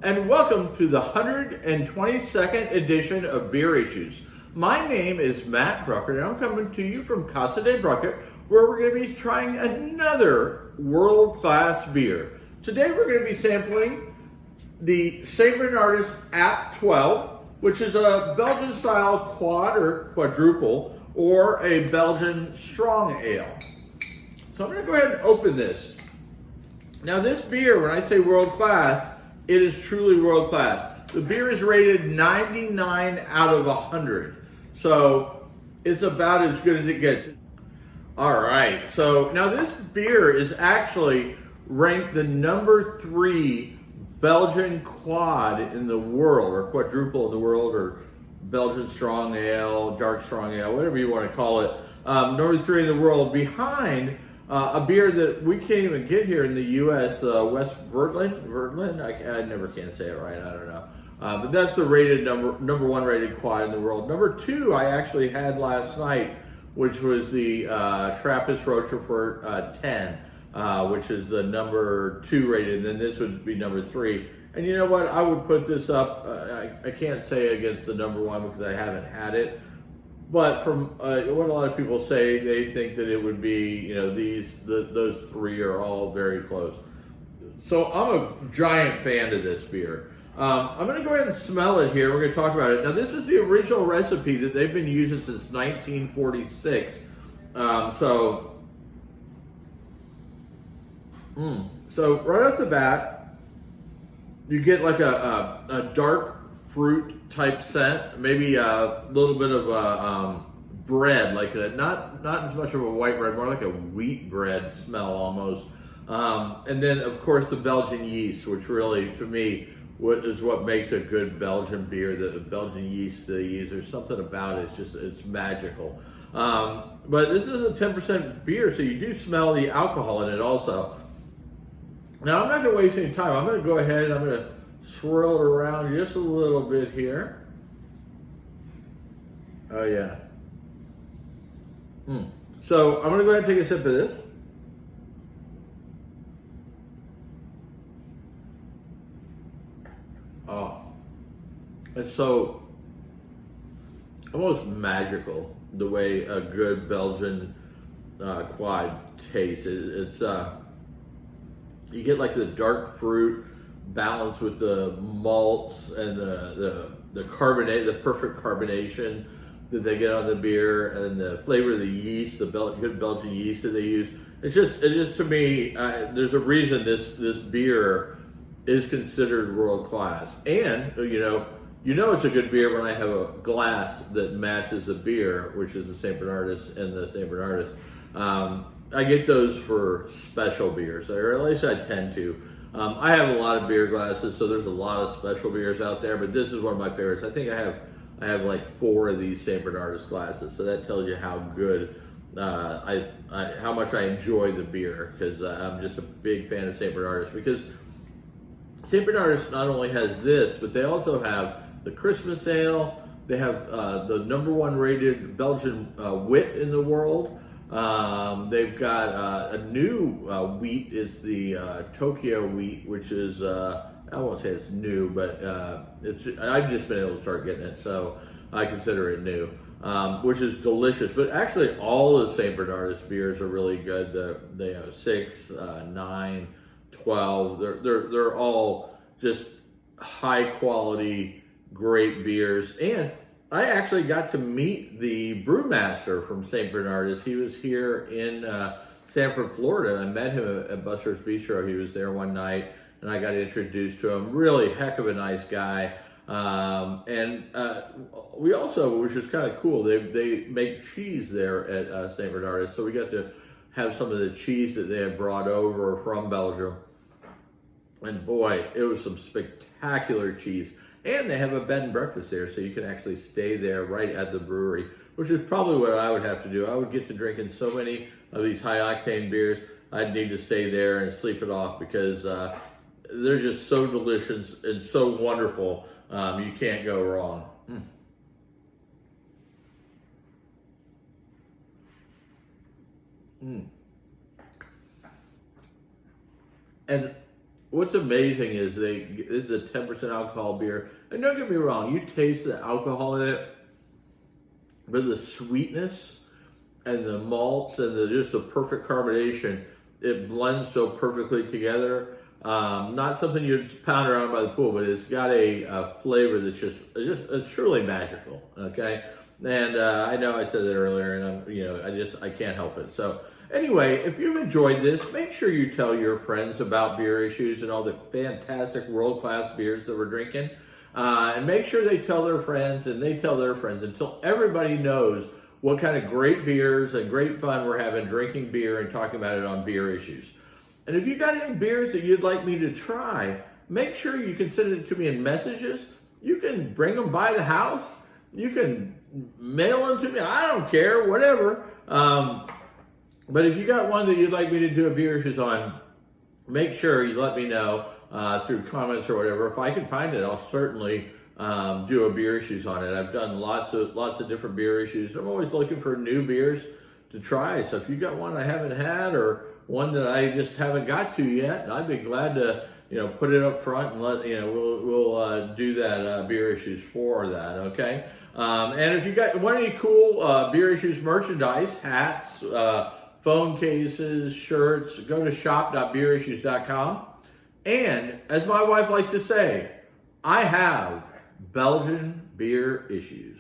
and welcome to the 122nd edition of Beer Issues. My name is Matt Bruckert, and I'm coming to you from Casa de Bruckert, where we're going to be trying another world-class beer. Today we're going to be sampling the St Bernardus Abt 12, which is a Belgian-style quad or quadruple, or a Belgian strong ale. So I'm going to go ahead and open this. Now this beer, when I say world-class, it is truly world-class. The beer is rated 99 out of 100. So it's about as good as it gets. All right, so now this beer is actually ranked the number 3 Belgian quad in the world, or quadruple in the world, or Belgian strong ale, dark strong ale, whatever you want to call it. Number 3 in the world, behind a beer that we can't even get here in the U.S., West Verdland. I never can say it right. I don't know. But that's the rated number 1 rated quad in the world. Number 2 I actually had last night, which was the Trappist Rochefort 10, which is the number 2 rated. And then this would be number 3. And you know what? I would put this up. I can't say against the number 1 because I haven't had it. But from what a lot of people say, they think that it would be, you know, those 3 are all very close. So I'm a giant fan of this beer. I'm going to go ahead and smell it here. We're going to talk about it. Now, this is the original recipe that they've been using since 1946. So right off the bat, you get like a dark fruit type scent, maybe a little bit of bread, like not as much of a white bread, more like a wheat bread smell almost. And then of course the Belgian yeast, which really to me is what makes a good Belgian beer. The Belgian yeast they use, there's something about it. It's magical. But this is a 10% beer, so you do smell the alcohol in it also. Now I'm not going to waste any time. I'm going to go ahead and I'm going to swirl it around just a little bit here. Oh yeah. So I'm going to go ahead and take a sip of this. Oh, it's so almost magical the way a good Belgian quad tastes. It's you get like the dark fruit balanced with the malts and the carbonate, the perfect carbonation that they get on the beer, and the flavor of the yeast, the good Belgian yeast that they use. It just to me, there's a reason this beer is considered world class. And you know it's a good beer when I have a glass that matches the beer, which is the St Bernardus and the St Bernardus. I get those for special beers, or at least I tend to. I have a lot of beer glasses, so there's a lot of special beers out there, but this is one of my favorites. I think I have like 4 of these St Bernardus glasses, so that tells you how good how much I enjoy the beer, because I'm just a big fan of St Bernardus. Because St Bernardus not only has this, but they also have the Christmas ale. They have the number 1 rated Belgian wit in the world. They've got a new wheat. It's the Tokyo wheat, which is I won't say it's new, but I've just been able to start getting it, so I consider it new, which is delicious. But actually, all the St Bernardus beers are really good. They have 6, 9, 12. They're all just high quality, great beers. And I actually got to meet the brewmaster from St Bernardus. He was here in Sanford, Florida, and I met him at Buster's Bistro. He was there one night, and I got introduced to him. Really heck of a nice guy. And we also, which is kind of cool, they make cheese there at St Bernardus, so we got to have some of the cheese that they had brought over from Belgium. And boy, it was some spectacular cheese. And they have a bed and breakfast there, so you can actually stay there right at the brewery, which is probably what I would have to do. I would get to drinking so many of these high-octane beers, I'd need to stay there and sleep it off, because they're just so delicious and so wonderful. You can't go wrong. And what's amazing is this is a 10% alcohol beer. And don't get me wrong, you taste the alcohol in it, but the sweetness and the malts and just the perfect carbonation, it blends so perfectly together. Not something you pound around by the pool, but it's got a flavor that's just it's truly magical. Okay, and I know I said that earlier, and I can't help it. So anyway, if you've enjoyed this, make sure you tell your friends about Beer Issues and all the fantastic world-class beers that we're drinking, and make sure they tell their friends and they tell their friends until everybody knows what kind of great beers and great fun we're having drinking beer and talking about it on Beer Issues. And if you got any beers that you'd like me to try, make sure you can send it to me in messages. You can bring them by the house. You can mail them to me. I don't care, whatever. But if you got one that you'd like me to do a Beer Issues on, make sure you let me know through comments or whatever. If I can find it, I'll certainly do a Beer Issues on it. I've done lots of different Beer Issues. I'm always looking for new beers to try. So if you got one I haven't had or one that I just haven't got to yet, I'd be glad to put it up front and we'll do that Beer Issues for that. Okay. And if you want any cool Beer Issues merchandise, hats, phone cases, shirts, go to shop.beerissues.com. And as my wife likes to say, I have Belgian Beer Issues.